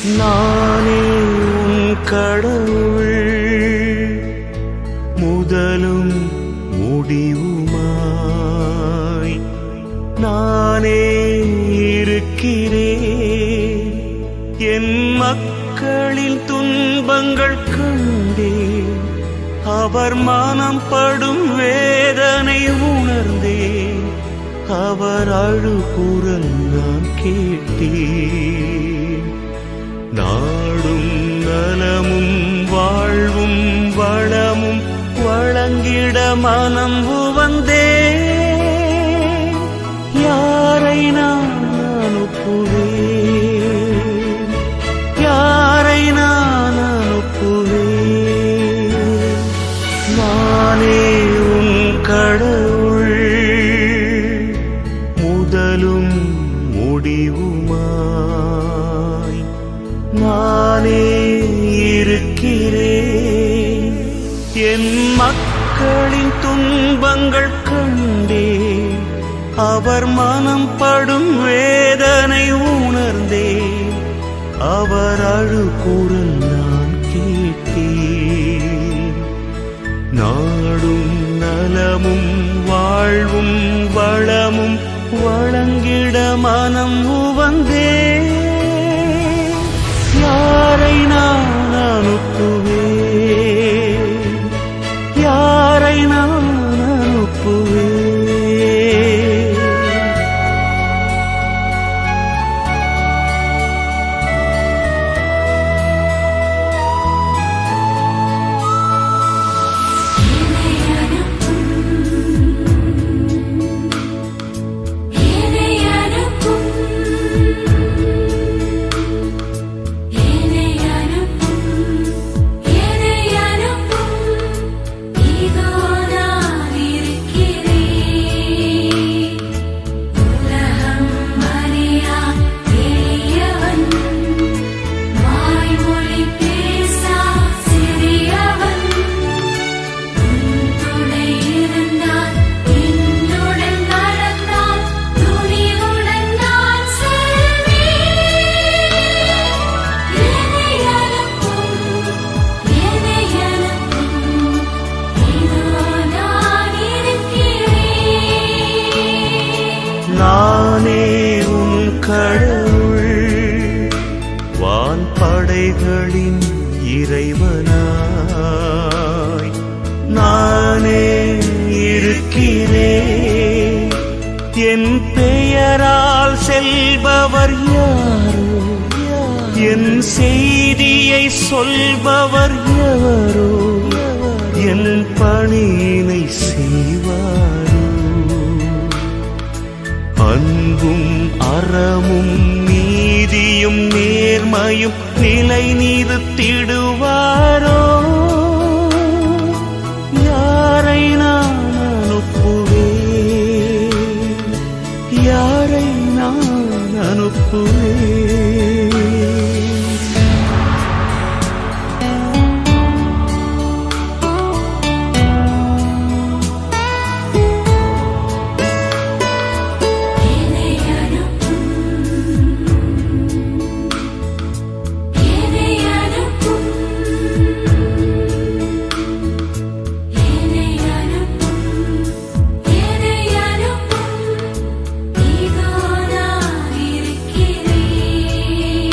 நானே உன் கடவுள், முதலும் முடிவுமாய் நானே இருக்கிறேன். என் மக்களின் துன்பங்கள் கண்டேன், அவர் மனம் படும் வேதனை உணர்ந்தேன். அவர் அழுகுரல் நான் கேட்டேன். நாடும் நலமும் வாழ்வும் வளமும் வழங்கிட மனம் உவந்தேன். யாரை நான் அனுப்புவேன், யாரை நான் அனுப்புவேன்? நானே உன் கடவுள், முதலும் முடிவுமாய் நானே இருக்கிறேன். என் மக்களின் துன்பங்கள் கண்டேன், அவர் மனம் படும் வேதனை உணர்ந்தேன். அவர் அழுகுரல் நான் கேட்டேன். நாடும் நலமும் வாழ்வும் வளமும் வழங்கிட மனம் உவந்தேன். யாரை நான் அனுப்புவேன், யாரை நான் அனுப்புவேன்? நானே உன் கடவுள், வான்படைகளின் இறைவனாய் நானே இருக்கிறேன். என் பெயரால் செல்பவர் யாரோ, என் செய்தியை சொல்பவர் எவரோ, என் பணியினை செய்வாரோ? அன்பும் அறமும் நீதியும் நேர்மையும் நிலை நிறுத்திடுவாரோ? யாரை நான் அனுப்புவேன், யாரை நான் அனுப்புவேன்? இருக்கிறேன்.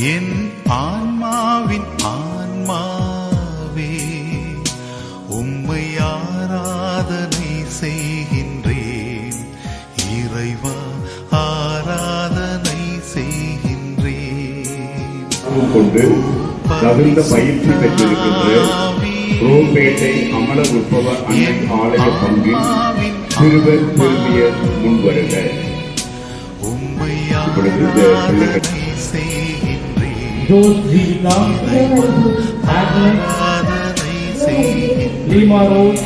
என் ஆன்மாவின் ஆன்மாவே உம்மை ஆராதனை செய்கின்றேன். இறைவா ஆராதனை செய்கின்றேன். கொண்டு தகுந்த பயிற்சி பெற்றிருக்கின்ற ரோம்பேட்டை அமல உற்பவ அன்னை ஆலய பங்கில் சிறுவர் சிறுமியர் முன்வருக. இப்பொழுது இந்த பிள்ளைகள் George Gita, Agnes, Lima Rose,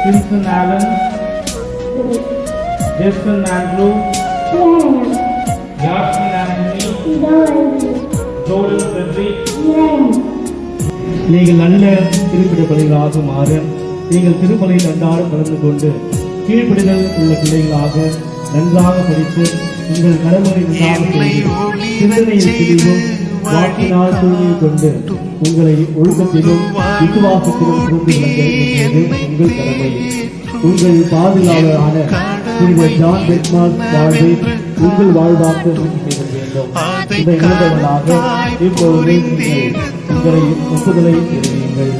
Simpson Allen, Jason Andrew, Yasmin Anthony, Joel Frederick. நீங்கள் நல்ல திருப்பிடப்படிகளாக மாற நீங்கள் திருப்பலியில் அன்றாடம் கலந்து கொண்டு கீழ்ப்படிதல் உள்ள பிள்ளைகளாக நன்றாக படித்து உங்கள் கடமையை சிந்தனையில் தெளிவும் வாக்கினால் தூய்மையை கொண்டு உங்களை ஒழுக்கத்திலும் விசுவாசத்திலும் புரிந்து விளங்க வேண்டியது உங்கள் கடமை. உங்கள் பாதுகாவலரான புனித ஜான் பெட்மார்க் வாழ்வை உங்கள் வாழ்வாக்க உறுதி செய்ய வேண்டும். இந்த இழந்தவர்களாக இப்பொழுது நீங்கள் உங்களை ஒப்புதலை தெரிவியுங்கள்.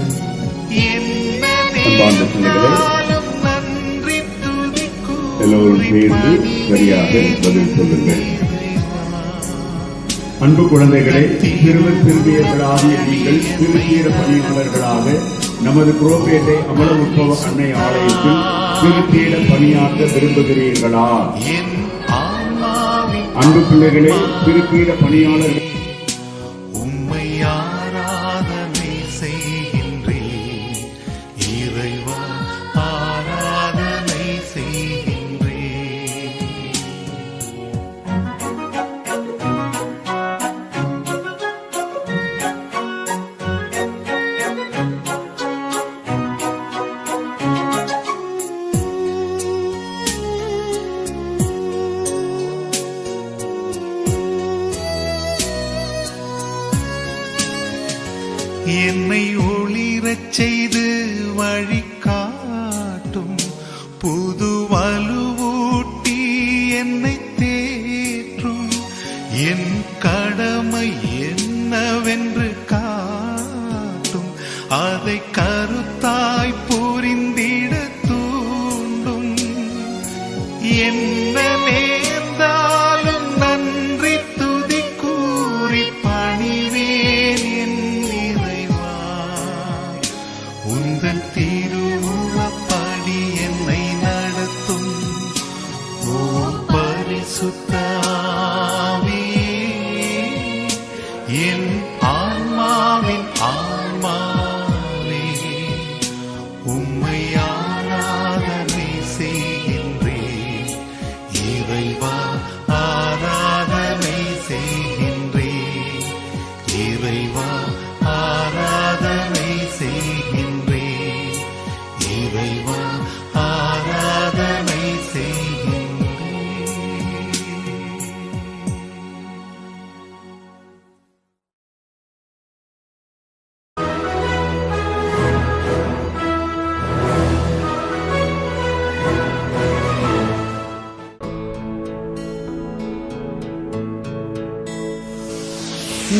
அன்பார்ந்த பிள்ளைகளை எல்லோரும் சேர்ந்து சரியாக பதில் சொல்லுங்கள். அன்பு குழந்தைகளை, சிறுவர் சிறுமியர்களாகிய நீங்கள் திருச்சீர பணியாளர்களாக நமது குரோபேட்டை அமல உற்பவ அன்னை ஆலயத்தில் திருச்சீர பணியாற்ற விரும்புகிறீர்களா? அன்பு பிள்ளைகளே, திருச்சீர பணியாளர்கள் உம்மை ஆராதனை செய்கின்றேன். இறைவா ஆராதனை செய்கின்றேன். என்னை ஒளிரச் செய்து வழிகாட்டும் புது வலுவூட்டி என்னை தேற்றும். என் கடமை என்னவென்று காட்டும், அதை கருத்தாய் புரிந்திட தூண்டும். என்ன நேர்ந்தாலும் நன்றி துதி கூறி பணிவேன் என் இறைவா. உந்தன் திருவுளப்படி என்னை நடத்தும் ஓ பரிசுத்த ஆவியே, என் ஆன்மாவின் ஆன்மாவே உம்மை ஆராதனை செய்கின்றேன். இறைவா ஆராதனை செய்கின்றேன். இறைவா ஆராதனை செய்கின்றேன். இறைவா ஆராதனை செய்கின்றேன்.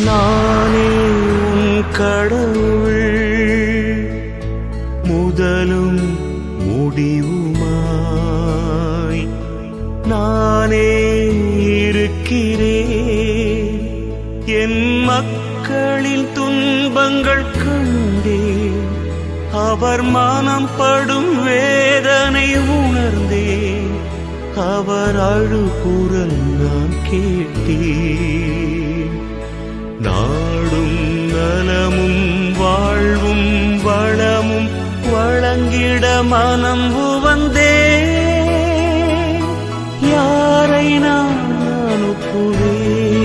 நானே உன் கடவுள், முதலும் முடிவுமாய் நானே இருக்கிறேன். என் மக்களின் துன்பங்கள் கண்டேன், அவர் மனம் படும் வேதனை உணர்ந்தேன். அவர் அழுகுரல் நான் கேட்டேன். நாடும் நலமும் வாழ்வும் வளமும் வழங்கிட மனம் உவந்தேன். யாரை நான் அனுப்புவேன்?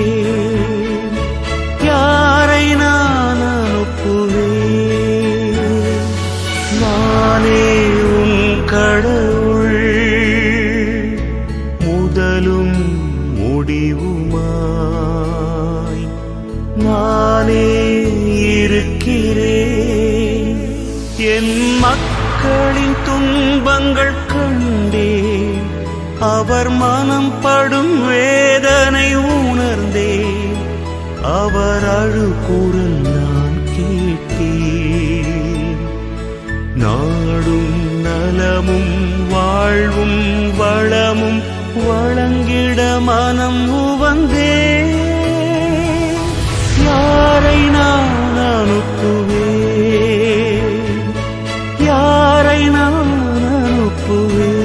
யாரை நான் அனுப்புவேன்? நானே உன் கடவுள், முதலும் முடிவுமாய் நானே இருக்கிறேன். என் மக்களின் துன்பங்கள் கண்டேன், அவர் மனம் படும் வேதனை உணர்ந்தேன். அவர் அழுகுரல் நான் கேட்டேன். நாடும் நலமும் வாழ்வும் வளமும் வழங்கிட மனம் உவந்தே. யாரை நான் அனுப்புவேன், யாரை நான் அனுப்புவேன்.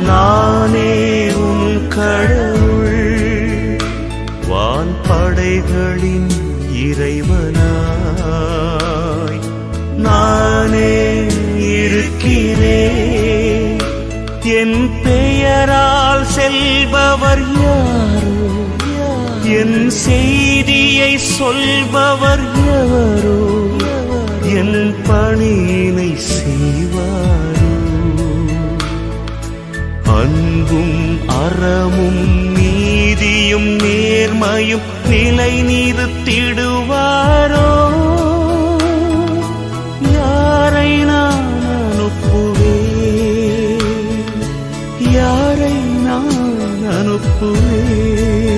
நானே உன் கடவுள், வான்படைகளின் இறைவனாய் நானே இருக்கிறேன். என் பெயரால் செல்பவர் யாரோ, என் செய்தியை சொல்பவர் எவரோ, என் பணியினை செய்வாரோ. அன்பும் அறமும் நீதியும் நேர்மையும் நிலை நிறுத்திடுவாரோ. யாரை நான் அனுப்புவேன், யாரை நான் அனுப்புவேன்.